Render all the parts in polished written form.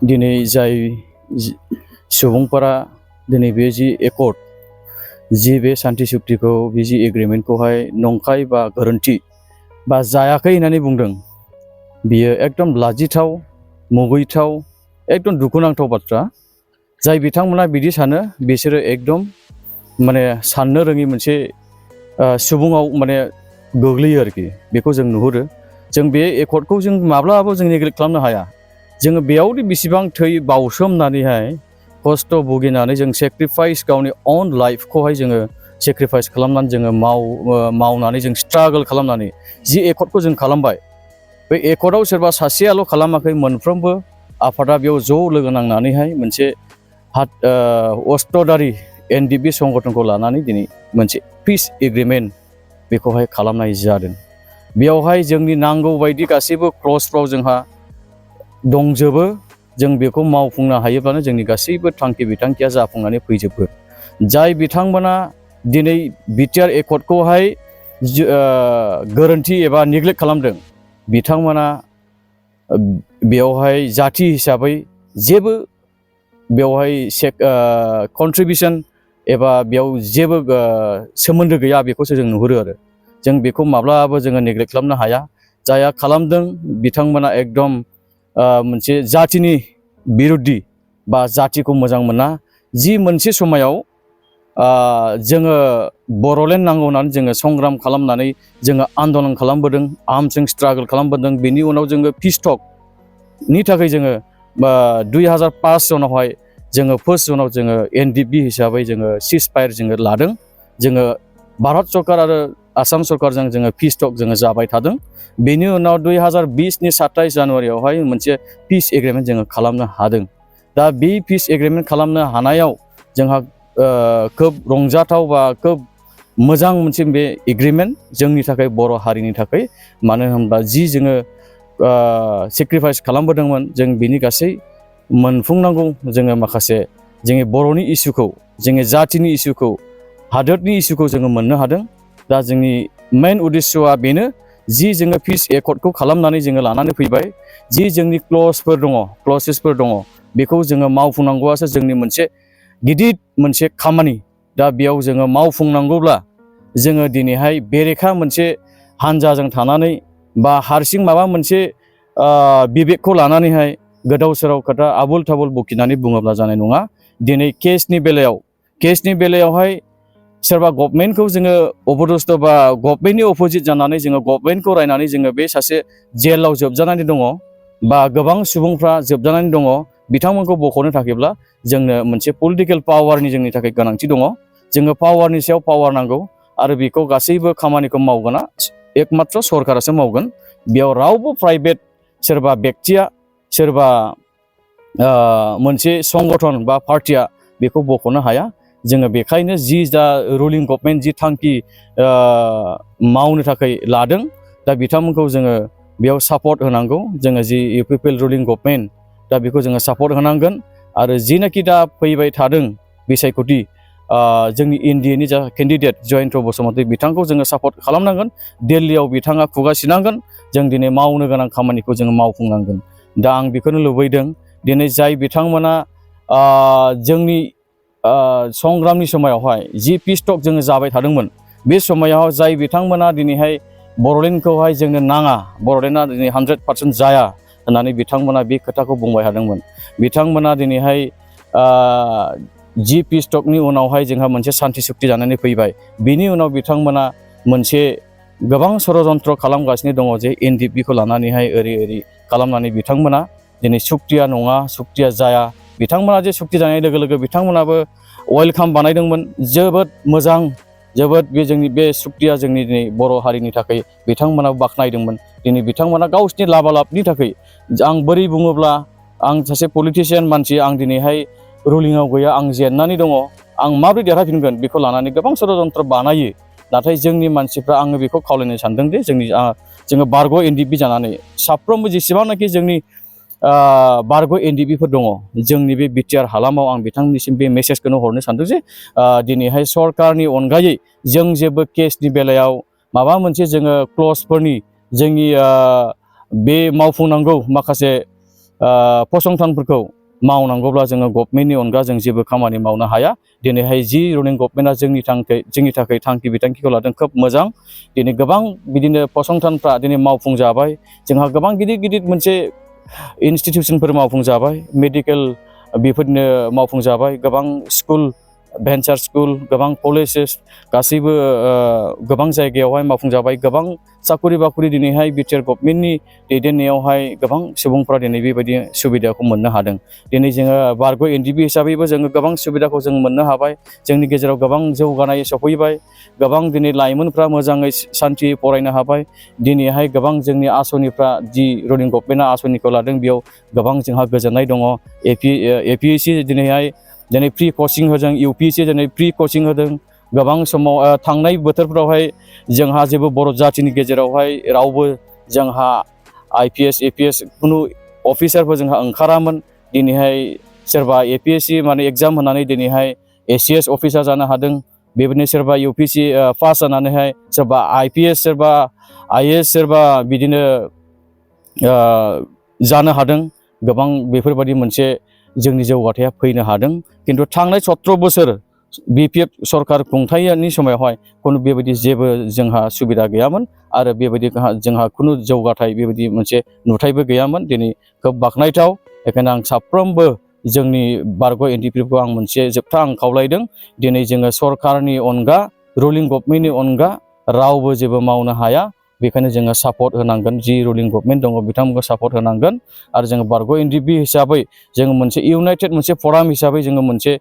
दिनै जाय सुबुंफोरा दिनै बे जि एकर्ड जि बे सान्थि सुक्तिखौ बे जि एग्रिमेन्टखौहाय नंखाय बा गोरोन्थि बा जायाखै होननानै बुंदों, बियो एकदम लाजिथाव, मुगैथाव, एकदम दुखुनांथाव बाथ्रा। जाय बिथांमोना बिदि सानो बिसोरो एकदम माने साननो रोङि मोनसे सुबुङाव माने गोग्लैयो आरोखि। बेखौ जों नुहुरो। जों बे एकर्डखौ जों माब्लाबाबो जों नेग्लेक्ट खालामनो हाया। जोङो बेयावदि बेसेबां थै बावसोमनानैहाय खस्थ' भुगिनानै जों सेक्रिफाइस गावनि अन लाइफखौहाय जोङो सेक्रिफाइस खालामनानै जोङो मावनानै जों स्ट्रागल खालामनानै जि एकर्डखौ जों खालामबाय, बे एकर्डआव सोरबा सासेयाल' खालामाखै, मोनफ्रोमबो आफादा बेयाव ज' लोगो नांनानैहाय मोनसे अष्ट्रधारि एनडिएफबि संगठनखौ लानानै दिनै मोनसे पिस एग्रिमेन्ट बेखौहाय खालामनाय जादों। बेयावहाय जोंनि नांगौ बायदि गासैबो क्लजफ्राव जोंहा दंजोबो। जों बेखौ मावफुंनो हायोब्लानो जोंनि गासैबो थांखि बिथांखिया जाफुंनानै फैजोबो। जाय बिथांमोना दिनै बिटिआर एकर्डखौहाय गोरोन्थि एबा नेग्लेक्ट खालामदों, बिथांमोना बेयावहाय जाथि हिसाबै जेबो बेवहाय कन्ट्रिबिउसन एबा बेयाव जेबो सोमोन्दो गैया, बेखौसो जों नुहुरो आरो। जों बेखौ माब्लाबाबो जोङो नेग्लेक्ट खालामनो हाया। जायहा खालामदों बिथांमोना एकदम मोनसे जाथिनि बिरुद्दि बा जाथिखौ मोजां मोना। जि मोनसे समायाव जोङो बर'लेण्ड नांगौ होननानै जोङो संग्राम खालामनानै जोङो आन्दलन खालामबोदों, आर्मसजों स्ट्रागल खालामबोदों। बेनि उनाव जोङो पिसटकनि थाखाय जोङो 2005 सनावहाय जोङो फार्स्ट जनाव जोङो एनडिएफबि हिसाबै जोङो सिजफायार जोङो लादों। जोङो भारत सरकार आरो आसाम सरकारजों जोङो पिसटक जोङो जाबाय थादों। बेनि उनाव 2020नि 27 जानुवारियावहाय मोनसे पिस एग्रिमेन्ट जोङो खालामनो हादों। दा बे पिस एग्रिमेन्ट खालामनो हानायाव जोंहा खोब रंजाथाव बा खोब मोजां मोनसे बे एग्रिमेन्ट जोंनि थाखाय, बर' हारिनि थाखाय। मानो होनबा जि जोङो सेक्रिफाइस खालामबोदोंमोन, जों बिनि गासै मोनफुंनांगौ जोङो माखासे जोंनि बर'नि इसुखौ, जोंनि जाथिनि इसुखौ, हादोरनि इसुखौ जोङो मोननो हादों। दा जोंनि मेन उद्देस्यआ बेनो, जि जोङो पिस एकर्डखौ खालामनानै जोङो लानानै फैबाय, जि जोंनि क्लजेसफोर दङ, बेखौ जोङो मावफुंनांगौआसो जोंनि मोनसे गिदिर मोनसे खामानि। दा बेयाव जोङो मावफुंनांगौब्ला जोङो दिनैहाय बेरेखा मोनसे हानजाजों थानानै बा हारसिं माबा मोनसे बिबेकखौ लानानैहाय गोदाव सोराव खोथा आबुल थाबुल बखिनानै बुङोब्ला जानाय नङा। दिनै केसनि बेलायावहाय सोरबा गभर्नमेन्टखौ जोङो अबदस्थ बा गभर्नमेन्टनि अपोजिट जानानै जोङो गभर्नमेन्टखौ रायनानै जोङो बे सासे जेलाव जोबजानानै दङ बा गोबां सुबुंफ्रा जोबजानानै दङ, बिथांमोनखौ बख'नो थाखायब्ला जोंनो मोनसे पलिटिकेल पावारनि जोंनि थाखाय गोनांथि दङ। जोङो पावारनि सायाव पावार नांगौ आरो बेखौ गासैबो खामानिखौ मावगोना एकमात्र सरकारासो मावगोन। बेयाव रावबो प्राइभेट सोरबा बेक्तिया, सोरबा मोनसे संगठन बा पार्टिया बेखौ बख'नो हाया। जोङो बेखायनो जि दा रुलिं गभर्नमेन्ट जि थांखि मावनो थाखाय लादों, दा बिथांमोनखौ जोङो बेयाव सापर्ट होनांगौ। जोङो जि इउपिपिएल रुलिं गभर्नमेन्ट, दा बेखौ जोङो सापर्ट होनांगोन। आरो जिनाखि दा फैबाय थादों बिसायख'थि, जोंनि एनडिएनि जा केन्डिडेट जयन्त बसुमतारी, बिथांखौ जोङो सापर्ट खालामनांगोन। दिल्लीयाव बिथाङा खुगा सिनांगोन। जों दिनै मावनो गोनां खामानिखौ जोङो मावफुंनांगोन। दा आं बेखौनो लुबैदों, दिनै जाय बिथांमोना जोंनि संग्रामनि समायावहाय जि पिसटक जोङो जाबाय थादोंमोन, बे समायाव जाय बिथांमोना दिनैहाय बर'लेण्डखौहाय जोंनो नाङा, बर'लेण्डआ दिनै 100% जाया होननानै बिथांमोना बे खोथाखौ बुंबाय थादोंमोन, बिथांमोना दिनैहाय जि पिसटकनि उनावहाय जोंहा मोनसे सान्थि सुक्ति जानानै फैबाय। बिनि उनाव बिथांमोना मोनसे गोबां षड़यन्त्र खालामगासिनो दङ जे एनडिएफबिखौ लानानैहाय ओरै खालामनानै बिथांमोना दिनै सुक्तिया नङा, सुक्तिया जाया। बिथांमोना जे सुक्ति जानाय लोगो लोगो बिथांमोनाबो वेलकाम बानायदोंमोन, जोबोद मोजां, जोबोद बे जोंनि बे सुक्तिया जोंनि दिनै बर' हारिनि थाखाय बिथांमोनाबो बाख्नायदोंमोन। दिनै बिथांमोना गावसिनि लाबालाबनि थाखाय, आं बोरै बुङोब्ला आं सासे पलिटिशियान मानसि, आं दिनैहाय रुलिङाव गैया, आं जेननानै दङ, आं माबोरै देरहाफिनगोन बेखौ लानानै गोबां षड़यन्त्र बानायो। नाथाय जोंनि मानसिफ्रा, आङो बेखौ खावलायनो सानदों दि जोङो बारग' एनडिएफबि जानानै साफ्रोमबो जेसेबांनाखि जोंनि बारग' एनडिएफबिफोर दङ जोंनि बे बिटिआर हालामाव, आं बिथांमोननिसिम बे मेसेजखौनो हरनो सानदों जे दिनैहाय सरकारनि अनगायै जों जेबो केसनि बेलायाव माबा मोनसे जोङो क्लजफोरनि जोंनि बे मावफुंनांगौ माखासे फसंथानफोरखौ मावनांगौब्ला जोङो गभर्नमेन्टनि अनगा जों जेबो खामानि मावनो हाया। दिनैहाय जि रुलिं गभर्नमेन्टआ जोंनि थाखाय थांखि बिथांखिखौ लादों खोब मोजां। दिनै गोबां बिदिनो फसंथानफ्रा दिनै मावफुंजाबाय। जोंहा गोबां गिदिर गिदिर मोनसे इन्सटिटिउसनफोर मावफुंजाबाय, मेडिकेल बेफोरनो मावफुंजाबाय, गोबां स्कुल, भेन्सार स्कुल, गोबां कलेजेस गासैबो गोबां जायगायावहाय मावफुंजाबाय। गोबां साखरि बाखरि दिनैहाय बिटिआर गभर्नमेन्टनि दैदेननायावहाय गोबां सुबुंफ्रा दिनै बेबायदि सुबिदाखौ मोननो हादों। दिनै जोङो बारग' एनडिपि हिसाबैबो जोङो गोबां सुबिदाखौ जों मोननो हाबाय। जोंनि गेजेराव गोबां जौगानाय सफैबाय। गोबां दिनै लाइमोनफ्रा मोजाङै सान्थियै फरायनो हाबाय। दिनैहाय गोबां जोंनि आसनिफ्रा जि रुलिं गभर्नमेन्टआ आसनिखौ लादों बेयाव गोबां जोंहा गोजोननाय दङ। एपिएससि दिनै फ्रि कचिं होदों, इउपिएससि दिनै फ्रि कचिं होदों। गोबां समाव थांनाय बोथोरफ्रावहाय जोंहा जेबो बर' जाथिनि गेजेरावहाय रावबो जोंहा आइपिएस एपिएस खुनु अफिसारफोर जोंहा ओंखारामोन। दिनैहाय सोरबा एपिएससि माने एग्जाम होनानै दिनैहाय एसिएस अफिसार जानो हादों। बेबायदिनो सोरबा इउपिएससि पास जानानैहाय सोरबा आइपिएस, सोरबा आइएएस, सोरबा बिदिनो जानो हादों। गोबां बेफोरबायदि मोनसे जोंनि जौगाथाया फैनो हादों। खिन्थु थांनाय 17 बोसोर बिपिएफ सरकार खुंथायनि समावहाय खुनु बेबायदि जेबो जोंहा सुबिदा गैयामोन आरो बेबायदि जोंहा खुनु जौगाथाय बेबायदि मोनसे नुथायबो गैयामोन। दिनै खोब बाख्नायथाव। बेखायनो आं साफ्रोमबो जोंनि बारग' एनडिपिखौ आं मोनसे जोबथा आं खावलायदों, दिनै जोङो सरकारनि अनगा, रुलिं गभर्नमेन्टनि अनगा रावबो जेबो मावनो हाया। बेखायनो जोङो सापर्ट होनांगोन। जि रुलिं गभर्नमेन्ट दङ बिथांमोनखौ सापर्ट होनांगोन। आरो जोङो बारग' एनडिपि हिसाबै जोङो मोनसे इउनाइटेड मोनसे फराम हिसाबै जोङो मोनसे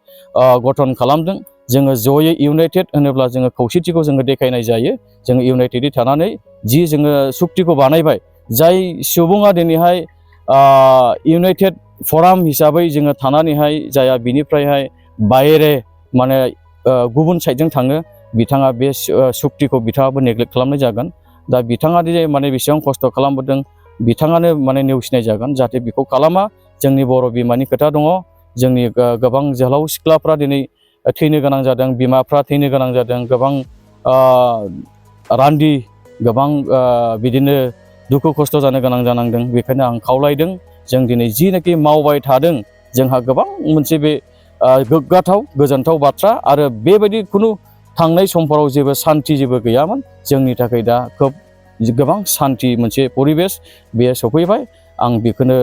गठन खालामदों। जोङो जयै इउनाइटेड होनोब्ला जोङो खौसेथिखौ जोङो देखायनाय जायो। जोङो इउनाइटेडै थानानै जि जोङो सुक्तिखौ बानायबाय, जाय सुबुङा दिनैहाय इउनाइटेड फराम हिसाबै जोङो थानानैहाय जाया बिनिफ्रायहाय बायरे माने गुबुन साइडजों थाङो, बिथाङा बे सुक्तिखौ बिथाङाबो नेग्लेक्ट खालामनाय जागोन। दा बिथाङा माने बेसेबां खस्थ' खालामबोदों बिथाङानो माने नेवसिनाय जागोन। जाहाथे बेखौ खालामा। जोंनि बर' बिमानि खोथा दङ। जोंनि गोबां जोहोलाव सिख्लाफ्रा दिनै थैनो गोनां जादों, बिमाफ्रा थैनो गोनां जादों, गोबां रान्दि गोबां बिदिनो दुखु खस्थ' जानो गोनां जानांदों। बेखायनो आं खावलायदों, जों दिनै जिनाखि मावबाय थादों जोंहा गोबां मोनसे बे गोग्गाथाव गोजोनथाव बाथ्रा। आरो बेबायदि खुनु थांनाय समफोराव जेबो सान्थि जेबो गैयामोन। जोंनि थाखाय दा खोब गोबां सान्थि मोनसे परिबेस बेयो सफैबाय। आं बेखौनो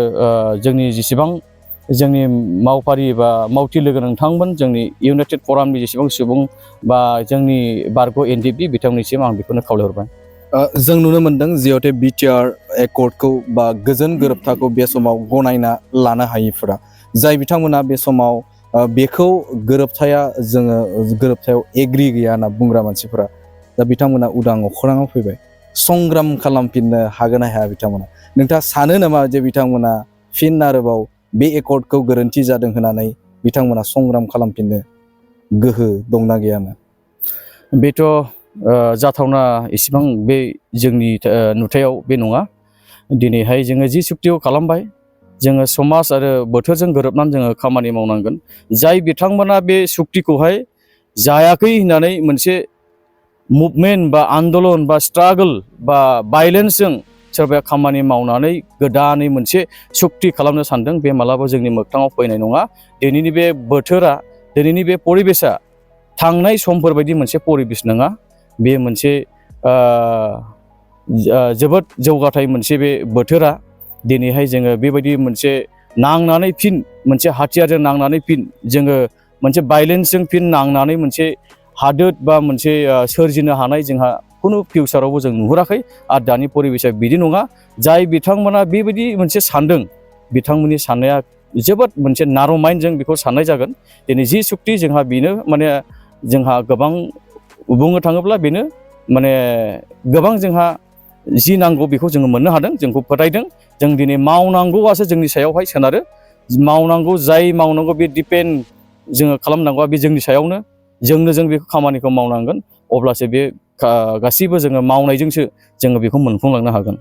जोंनि जेसेबां जोंनि मावफारि बा मावथि लोगो नोंथांमोन, जोंनि इउनाइटेड फरामनि जेसेबां सुबुं बा जोंनि बारग' एनडिपि बिथांमोननिसिम आं बेखौनो खावलायहरबाय। जों नुनो मोनदों जिहेथु बिटिआर एकर्डखौ बा गोजोन गोरोबथाखौ बे समाव गनायना लानो हायिफोरा, जाय बिथांमोना बे समाव बेखौ गोरोबथायाव एग्रि गैया होनना बुंग्रा मानसिफोरा, दा बिथांमोना उदां अख्राङाव फैबाय। संग्राम खालामफिननो हागोन ना हाया बिथांमोना? नोंथाङा सानो नामा जे बिथांमोना फिन आरोबाव बे एकर्डखौ गोरोन्थि जादों होननानै बिथांमोना संग्राम खालामफिननो गोहो दंना गैयानो? बेथ' जाथावना इसिबां बे जोंनि नुथायाव बे नङा। दिनैहाय जोङो जि सुक्तिखौ खालामबाय, जोङो समाज आरो बोथोरजों गोरोबनानै जोङो खामानि मावनांगोन। जाय बिथांमोना बे सुक्तिखौहाय जायाखै होननानै मोनसे मुभमेन्ट बा आन्दलन बा स्ट्रागोल बा भायलेन्सजों सोरबाया खामानि मावनानै गोदानै मोनसे सुक्ति खालामनो सानदों, बे मालाबा जोंनि मोगथाङाव फैनाय नङा। दिनैनि बे बोथोरा, दिनैनि बे परिबेसा थांनाय समफोरबायदि मोनसे परिबेस नङा। बे मोनसे जोबोद जौगाथाय मोनसे बे बोथोरा। दिनैहाय जोङो बेबायदि मोनसे नांनानै फिन मोनसे हाथियारजों नांनानै फिन जोङो मोनसे भायलेन्सजों फिन नांनानै मोनसे हादोर बा मोनसे सोरजिनो हानाय जोंहा खुनु फिउचारावबो जों नुहुराखै। आरो दानि परिबेसा बिदि नङा। जाय बिथांमोना बेबायदि मोनसे सानदों, बिथांमोननि साननाया जोबोद मोनसे नार' माइन्डजों बेखौ साननाय जागोन। दिनै जि सुक्ति जोंहा बेनो माने जोंहा गोबां बुंनो थाङोब्ला बेनो माने गोबां जोंहा जि नांगौ बेखौ जोङो मोननो हादों, जोंखौ फोथायदों। जों दिनै मावनांगौआसो जोंनि सायावहाय सोनारो। मावनांगौ, जाय मावनांगौ बे दिपेन्ड जोङो खालामनांगौआ बे जोंनि सायावनो। जों बे खामानिखौ मावनांगोन। अब्लासो बे गासैबो जोङो मावनायजोंसो जोङो बेखौ मोनफुंलांनो हागोन।